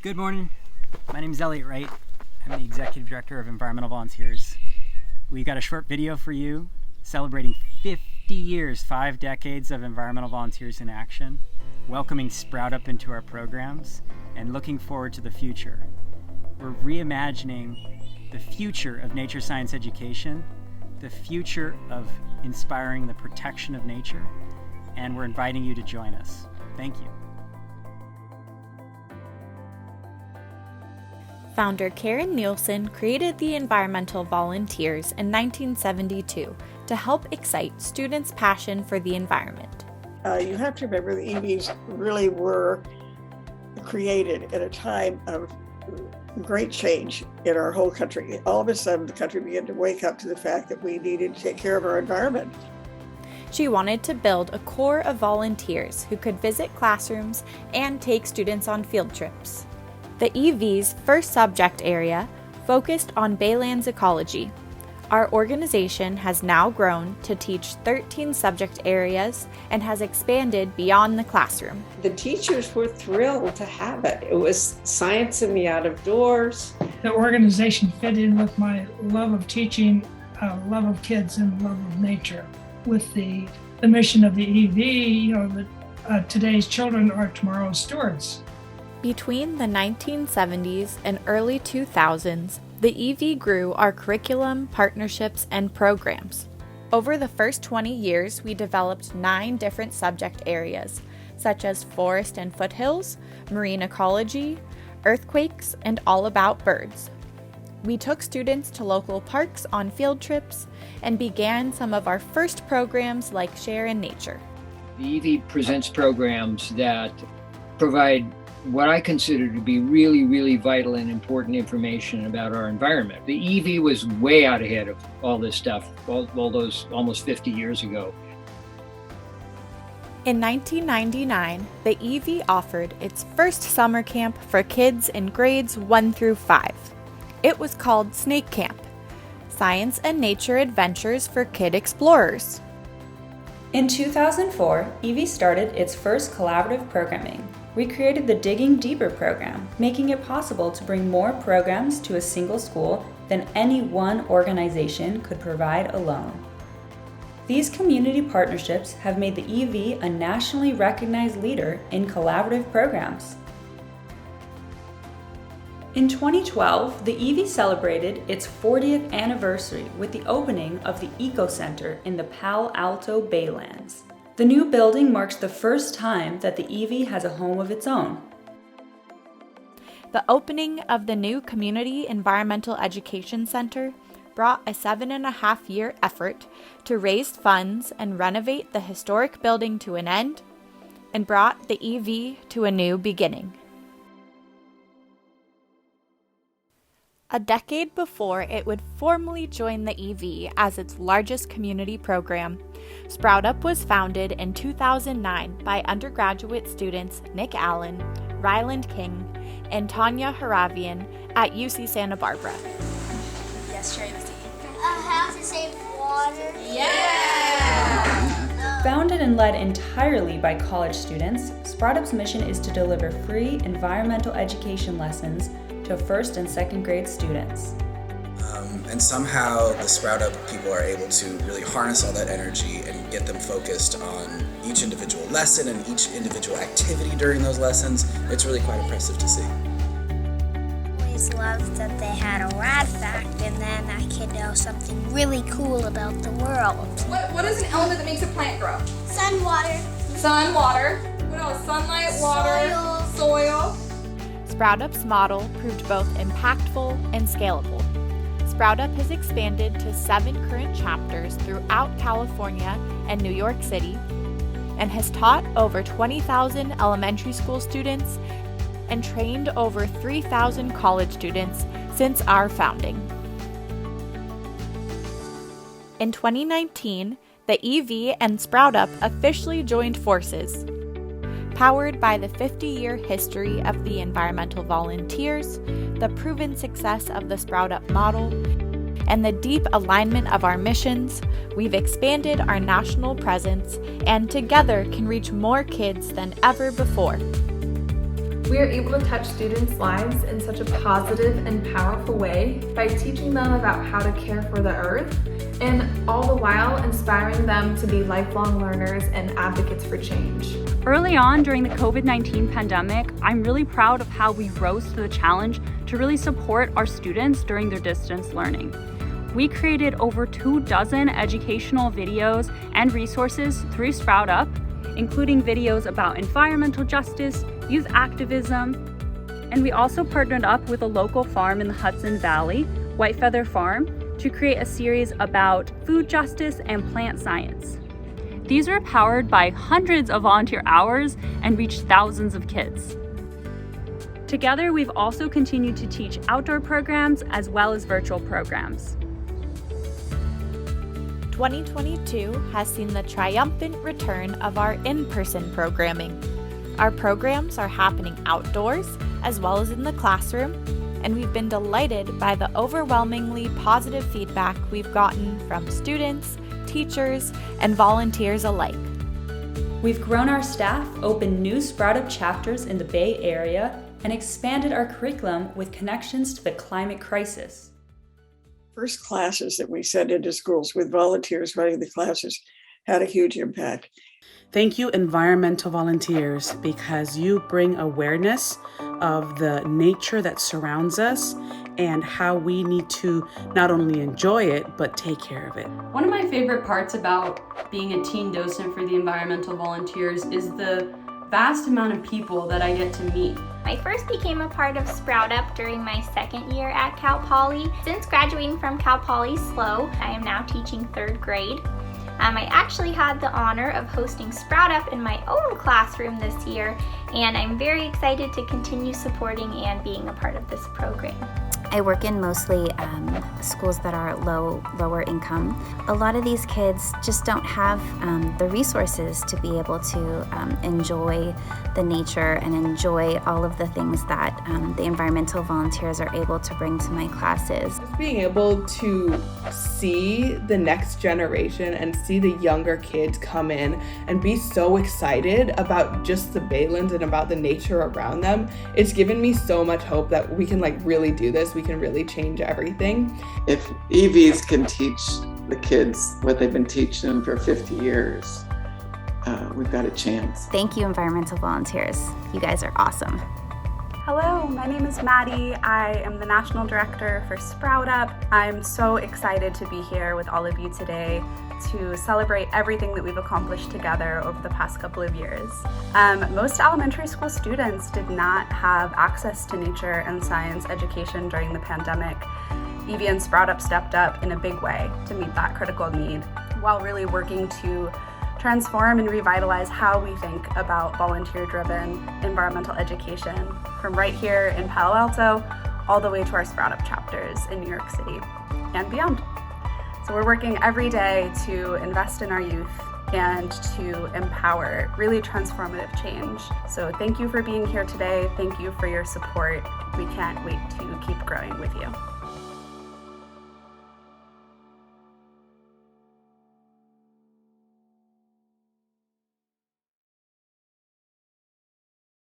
Good morning. My name is Elliot Wright. I'm the Executive Director of Environmental Volunteers. We've got a short video for you celebrating 50 years, 5 decades of environmental volunteers in action, welcoming Sprout Up into our programs, and looking forward to the future. We're reimagining the future of nature science education, the future of inspiring the protection of nature, and we're inviting you to join us. Thank you. Founder Karen Nielsen created the Environmental Volunteers in 1972 to help excite students' passion for the environment. You have to remember the EVs really were created at a time of great change in our whole country. All of a sudden, the country began to wake up to the fact that we needed to take care of our environment. She wanted to build a core of volunteers who could visit classrooms and take students on field trips. The EV's first subject area focused on Baylands ecology. Our organization has now grown to teach 13 subject areas and has expanded beyond the classroom. The teachers were thrilled to have it. It was science in the out of doors. The organization fit in with my love of teaching, love of kids, and love of nature. With the mission of the EV, that today's children are tomorrow's stewards. Between the 1970s and early 2000s, the EV grew our curriculum, partnerships, and programs. Over the first 20 years, we developed 9 different subject areas, such as forest and foothills, marine ecology, earthquakes, and all about birds. We took students to local parks on field trips and began some of our first programs like Share in Nature. The EV presents programs that provide what I consider to be really, really vital and important information about our environment. The EV was way out ahead of all this stuff, all those almost 50 years ago. In 1999, the EV offered its first summer camp for kids in grades 1 through 5. It was called Snake Camp, Science and Nature Adventures for Kid Explorers. In 2004, EV started its first collaborative programming. We created the Digging Deeper program, making it possible to bring more programs to a single school than any one organization could provide alone. These community partnerships have made the EV a nationally recognized leader in collaborative programs. In 2012, the EV celebrated its 40th anniversary with the opening of the Eco Center in the Palo Alto Baylands. The new building marks the first time that the EV has a home of its own. The opening of the new Community Environmental Education Center brought a 7.5-year effort to raise funds and renovate the historic building to an end, and brought the EV to a new beginning. A decade before it would formally join the EV as its largest community program, Sprout Up was founded in 2009 by undergraduate students Nick Allen, Ryland King, and Tanya Haravian at UC Santa Barbara. Yes, Tracy. How to save water. Yeah! Founded and led entirely by college students, Sprout Up's mission is to deliver free environmental education lessons to first and second grade students. And somehow the Sprout Up people are able to really harness all that energy and get them focused on each individual lesson and each individual activity during those lessons. It's really quite impressive to see. I always loved that they had a rad fact, and then I could know something really cool about the world. What is an element that makes a plant grow? Sun, water. Sun, water. What else? Sunlight, water, soil. Sprout Up's model proved both impactful and scalable. Sprout Up has expanded to 7 current chapters throughout California and New York City, and has taught over 20,000 elementary school students and trained over 3,000 college students since our founding. In 2019, the EV and Sprout Up officially joined forces. Powered by the 50-year history of the Environmental Volunteers, the proven success of the Sprout Up model, and the deep alignment of our missions, we've expanded our national presence and together can reach more kids than ever before. We are able to touch students' lives in such a positive and powerful way by teaching them about how to care for the earth, and all the while inspiring them to be lifelong learners and advocates for change. Early on during the COVID-19 pandemic, I'm really proud of how we rose to the challenge to really support our students during their distance learning. We created over 24 educational videos and resources through Sprout Up, including videos about environmental justice, youth activism, and we also partnered up with a local farm in the Hudson Valley, White Feather Farm, to create a series about food justice and plant science. These were powered by hundreds of volunteer hours and reached thousands of kids. Together, we've also continued to teach outdoor programs as well as virtual programs. 2022 has seen the triumphant return of our in-person programming. Our programs are happening outdoors as well as in the classroom, and we've been delighted by the overwhelmingly positive feedback we've gotten from students, teachers, and volunteers alike. We've grown our staff, opened new Sprout Up chapters in the Bay Area, and expanded our curriculum with connections to the climate crisis. First classes that we sent into schools with volunteers running the classes had a huge impact. Thank you, environmental volunteers, because you bring awareness of the nature that surrounds us and how we need to not only enjoy it, but take care of it. One of my favorite parts about being a teen docent for the environmental volunteers is the vast amount of people that I get to meet. I first became a part of Sprout Up during my second year at Cal Poly. Since graduating from Cal Poly SLO, I am now teaching 3rd grade. I actually had the honor of hosting Sprout Up in my own classroom this year, and I'm very excited to continue supporting and being a part of this program. I work in mostly schools that are lower income. A lot of these kids just don't have the resources to be able to enjoy the nature and enjoy all of the things that the environmental volunteers are able to bring to my classes. Just being able to see the next generation and see the younger kids come in and be so excited about just the Baylands and about the nature around them, it's given me so much hope that we can really do this. We can really change everything. If EVs can teach the kids what they've been teaching them for 50 years, we've got a chance. Thank you, environmental volunteers. You guys are awesome. Hello, my name is Maddie. I am the National Director for Sprout Up. I'm so excited to be here with all of you today to celebrate everything that we've accomplished together over the past couple of years. Most elementary school students did not have access to nature and science education during the pandemic. EV and Sprout Up stepped up in a big way to meet that critical need, while really working to transform and revitalize how we think about volunteer-driven environmental education, from right here in Palo Alto all the way to our Sprout Up chapters in New York City and beyond. So we're working every day to invest in our youth and to empower really transformative change. So thank you for being here today. Thank you for your support. We can't wait to keep growing with you.